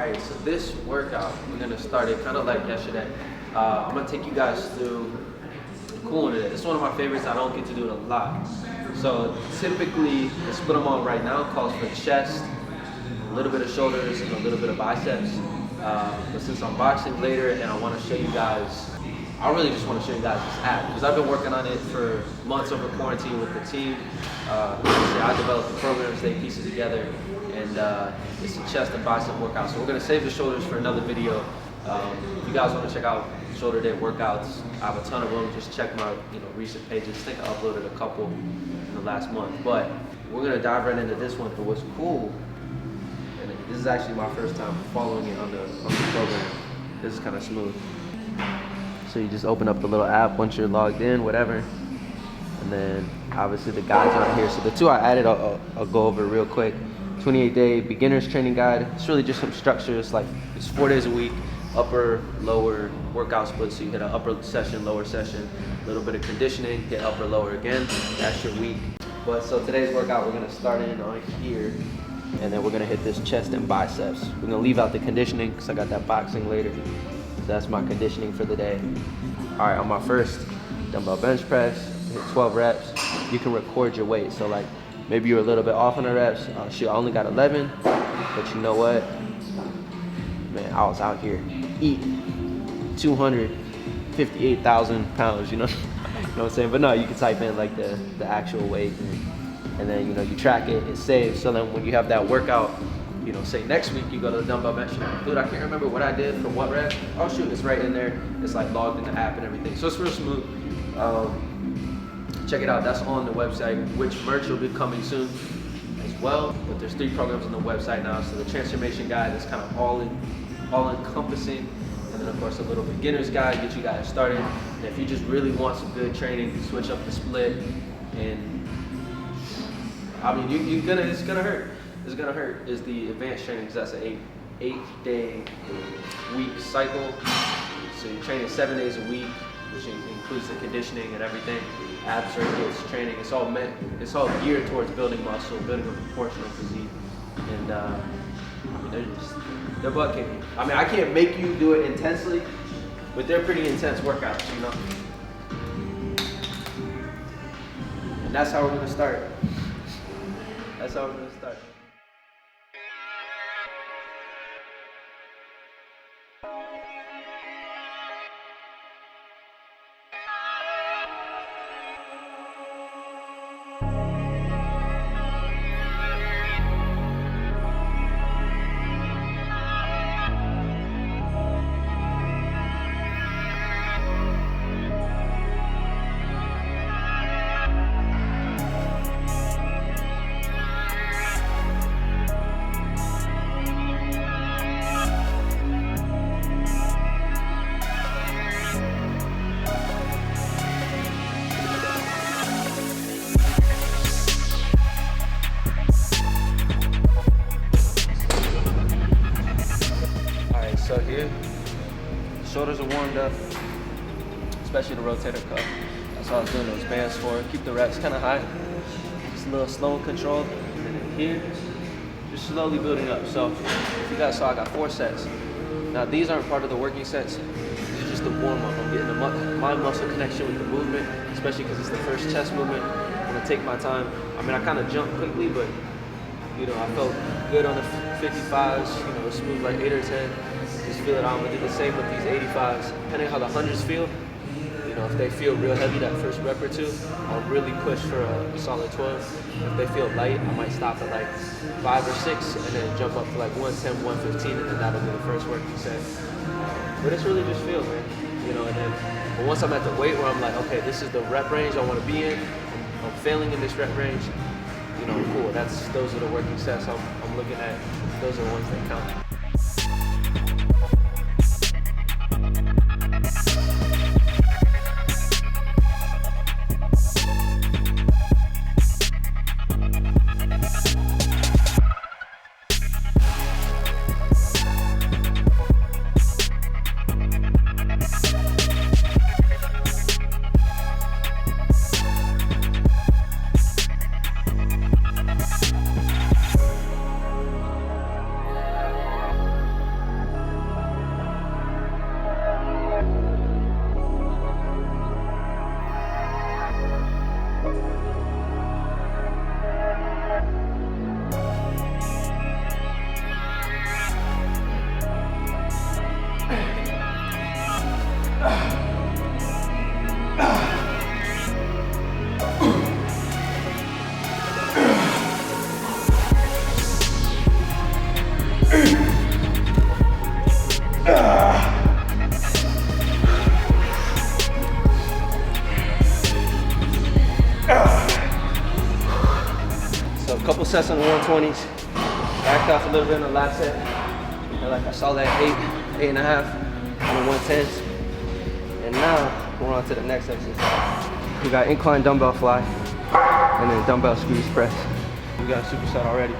Alright, so this workout, we're gonna start it kind of like yesterday. I'm gonna take you guys through cool one today. This is one of my favorites. I don't get to do it a lot. So typically, the split I'm on right now calls for chest, a little bit of shoulders, and a little bit of biceps. But since I'm boxing later and I want to show you guys, I really just want to show you guys this app because I've been working on it for months over quarantine with the team. I developed the programs, they piece it together, and it's a chest and bicep workout. So we're gonna save the shoulders for another video. If you guys want to check out shoulder day workouts, I have a ton of them. Just check my recent pages. I think I uploaded a couple in the last month. But we're gonna dive right into this one. But what's cool, and this is actually my first time following it on the program. This is kind of smooth. So you just open up the little app once you're logged in, whatever. And then obviously the guides are here. So the two I added, I'll go over real quick. 28-day beginner's training guide. It's really just some structure. It's 4 days a week, upper, lower workout split. So you hit an upper session, lower session, a little bit of conditioning, hit upper, lower again. That's your week. But so today's workout, we're gonna start in on here, and then we're gonna hit this chest and biceps. We're gonna leave out the conditioning because I got that boxing later. So that's my conditioning for the day. All right, on my first dumbbell bench press, hit 12 reps. You can record your weight. So like maybe you're a little bit off on the reps. Shoot, I only got 11, but you know what? Man, I was out here eating 258,000 pounds, you know what I'm saying? But no, you can type in like the actual weight, and then you track it, it saves. So then when you have that workout, say next week you go to the dumbbell bench, dude, I can't remember what I did for what rep. Oh shoot, it's right in there. It's like logged in the app and everything. So it's real smooth. Check it out. That's on the website, which merch will be coming soon as well. But there's 3 programs on the website now. So the transformation guide is kind of all encompassing. And then of course a little beginner's guide, get you guys started. And if you just really want some good training, switch up the split. And I mean, it's gonna hurt. It's gonna hurt. Is the advanced training, because that's an 8-day week cycle. So you're training 7 days a week, which includes the conditioning and everything. Ab circuits, training. It's all geared towards building muscle, building a proportional physique, and I mean, they're butt kicking. I mean, I can't make you do it intensely, but they're pretty intense workouts, And that's how we're gonna start. That's how we're gonna start. So here, shoulders are warmed up, especially the rotator cuff. That's what I was doing those bands for. Keep the reps kind of high, just a little slow and controlled. And then here, just slowly building up. So if you guys saw, I got 4 sets. Now these aren't part of the working sets. These are just the warm up. I'm getting the mind muscle connection with the movement, especially because it's the first chest movement. I'm gonna take my time. I mean, I kind of jumped quickly, but I felt good on the 55s. Smooth like 8 or 10. Just feel it out. I'm gonna do the same with these 85s. Depending on how the 100s feel, if they feel real heavy that first rep or two, I'll really push for a solid 12. If they feel light, I might stop at like 5 or 6 and then jump up to like 110, 115, and then that'll be the first working set. But it's really just feel, man. But once I'm at the weight where I'm like, okay, this is the rep range I want to be in. I'm failing in this rep range. Cool. Those are the working sets I'm looking at. Those are the ones that count. a couple sets on the 120s. Backed off a little bit in the last set. And like I saw that 8.5 on the 110s. And now we're on to the next exercise. We got incline dumbbell fly and then dumbbell squeeze press. We got a superset already.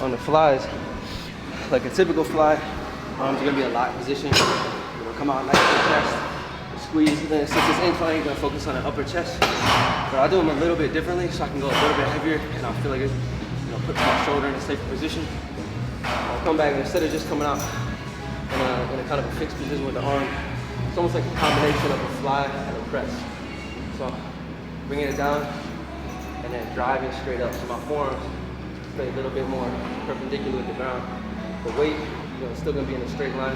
On the flies, like a typical fly, arms are gonna be in a locked position. You're gonna come out nice to the chest, squeeze. Then since it's incline, you're gonna focus on the upper chest. But I do them a little bit differently, so I can go a little bit heavier, and I feel like it, put my shoulder in a safer position. I'll come back, and instead of just coming out in a kind of a fixed position with the arm, it's almost like a combination of a fly and a press. So bringing it down, and then driving straight up. So my forearms stay a little bit more perpendicular with the ground. The weight, it's still gonna be in a straight line,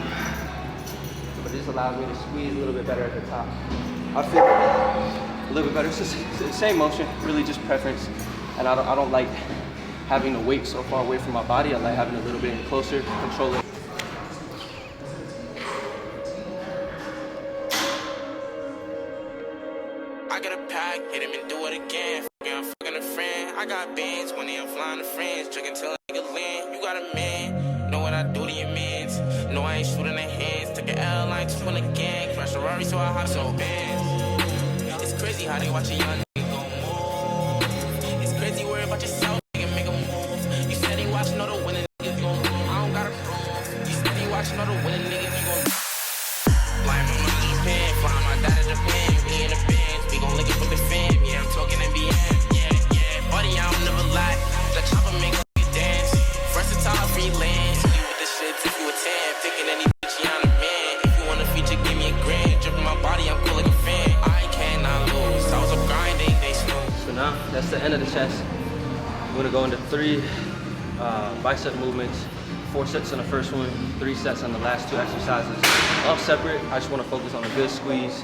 but it just allows me to squeeze a little bit better at the top. I feel a little bit better. It's just the same motion, really just preference. And I don't like having the weight so far away from my body. I like having a little bit closer, control it. I got a pack, hit him and do it again. I'm fucking a friend. I got bands when I'm flying to friends. Drinking till I get land. You got a man. Know what I do to your mans. No, I ain't shooting their hands. Took an L line to win a gang. Crash a Rari, so I hop so bands. It's crazy how they watch a young nigga go move. It's crazy worry about yourself, nigga, make a move. You said they watching all the winning niggas gon' move. I don't gotta prove. You said they watching all the winning niggas, you gon' fly my mama to Japan. Fly my dad to Japan. We in the bands. We gon' lick it for the fam. Yeah, I'm talking NBA. Buddy, I don't never lie. The chopper make you dance. Versatile freelance. You with this shit if you a 10. Picking any bitch, yeah, I'm a man. If you want a feature, give me a grand. Dripping my body, I'm cool like a fan. I cannot lose. I was up grinding, they snooze. So now, that's the end of the chest. We're gonna go into 3 bicep movements. 4 sets on the first one, 3 sets on the last 2 exercises. All separate. I just wanna focus on a good squeeze,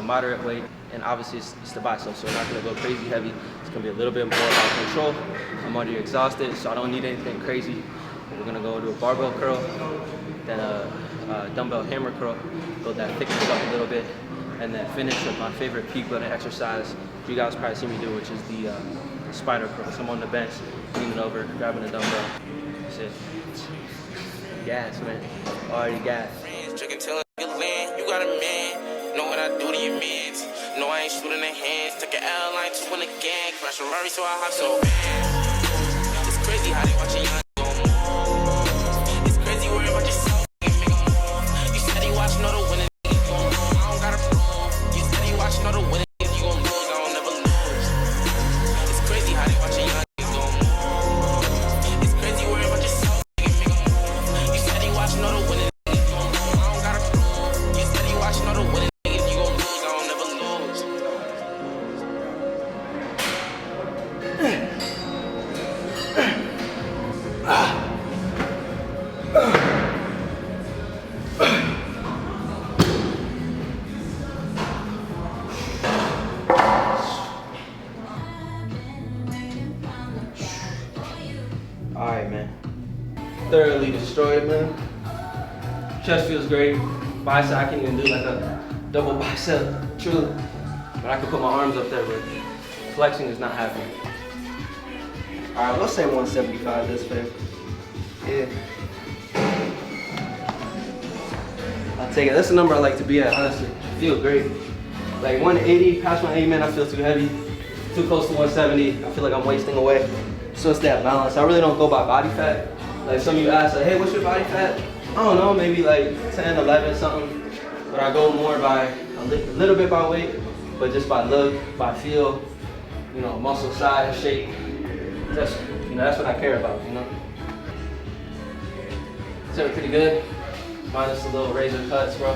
moderate weight. And obviously it's the bicep, so we're not gonna go crazy heavy. It's gonna be a little bit more about control. I'm already exhausted, so I don't need anything crazy. We're gonna go to a barbell curl, then a dumbbell hammer curl, build that thickness up a little bit, and then finish with my favorite peak building exercise you guys probably see me do, which is the spider curl. So I'm on the bench, leaning over, grabbing a dumbbell. That's it. Gas, man. Already gas. Drinking till I get land. You got a man. Know what I do to your mans. No, I ain't shooting their hands. Took an L line to win a gang. Crash a Rari, so I hop so bands. It's crazy how they watch a young go move. It's crazy worry about yourself, nigga, make a move. You said they watching all the winning niggas gon' move. I don't gotta prove. You said they watching all the winning niggas, you gon' lose. I don't never lose. It's crazy how they watch a young niggas go move. It's crazy worry about yourself, nigga, make a move. You said they watching all the winning niggas gon' move. I don't gotta prove. You said they watching all the winning. Alright, man. Thoroughly destroyed, man. Chest feels great. Bicep, I can't even do like a double bicep, truly. But I can put my arms up there, but flexing is not happening. Alright, let's say 175, that's fair. Yeah. I'll take it. That's the number I like to be at, honestly. I feel great. Like 180, past 180, man, I feel too heavy. Too close to 170, I feel like I'm wasting away. So it's that balance. I really don't go by body fat. Like some of you ask, like, hey, what's your body fat? I don't know, maybe like 10, 11, something. But I go more by a little bit by weight, but just by look, by feel, muscle size, shape. That's what I care about, So pretty good, minus the little razor cuts, bro.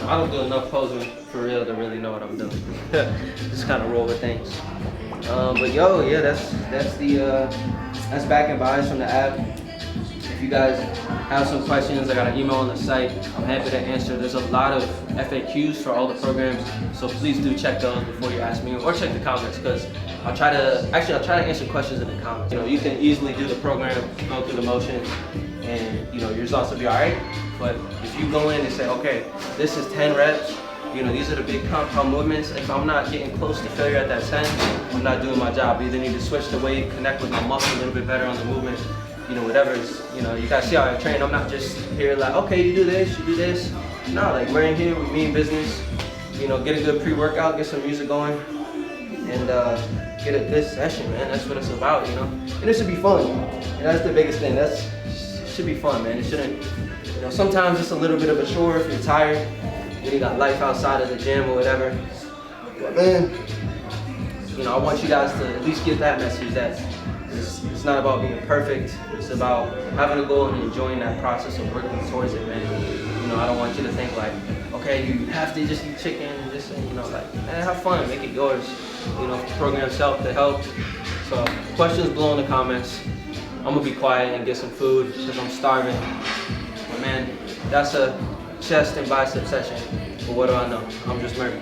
I don't do enough posing for real to really know what I'm doing. Just kind of roll with things. But yo, yeah, that's back and bias from the app. If you guys have some questions, I got an email on the site. I'm happy to answer. There's a lot of FAQs for all the programs, so please do check those before you ask me, or check the comments, because I'll try to answer questions in the comments. You know, you can easily do the program, go through the motions, and you know your results will be all right. But if you go in and say, okay, this is 10 reps. You know, these are the big compound movements. If I'm not getting close to failure at that 10, I'm not doing my job. I either need to switch the weight, connect with my muscle a little bit better on the movement, you know, whatever is, you know, you guys see how I train. I'm not just here like, okay, you do this, you do this. No, like we're in here, we mean business. You know, get a good pre-workout, get some music going, and get a good session, man. That's what it's about, you know. And it should be fun. And that's the biggest thing. It should be fun, man. It shouldn't, you know, sometimes it's a little bit of a chore if you're tired. You got life outside of the gym or whatever. But man, you know, I want you guys to at least get that message that it's not about being perfect. It's about having a goal and enjoying that process of working towards it, man. You know, I don't want you to think like, okay, you have to just eat chicken and just, you know, like, man, have fun, make it yours. You know, if the programs help, they help. So, questions below in the comments. I'm gonna be quiet and get some food because I'm starving. But man, that's a chest and bicep session. But what do I know? I'm JustMerk.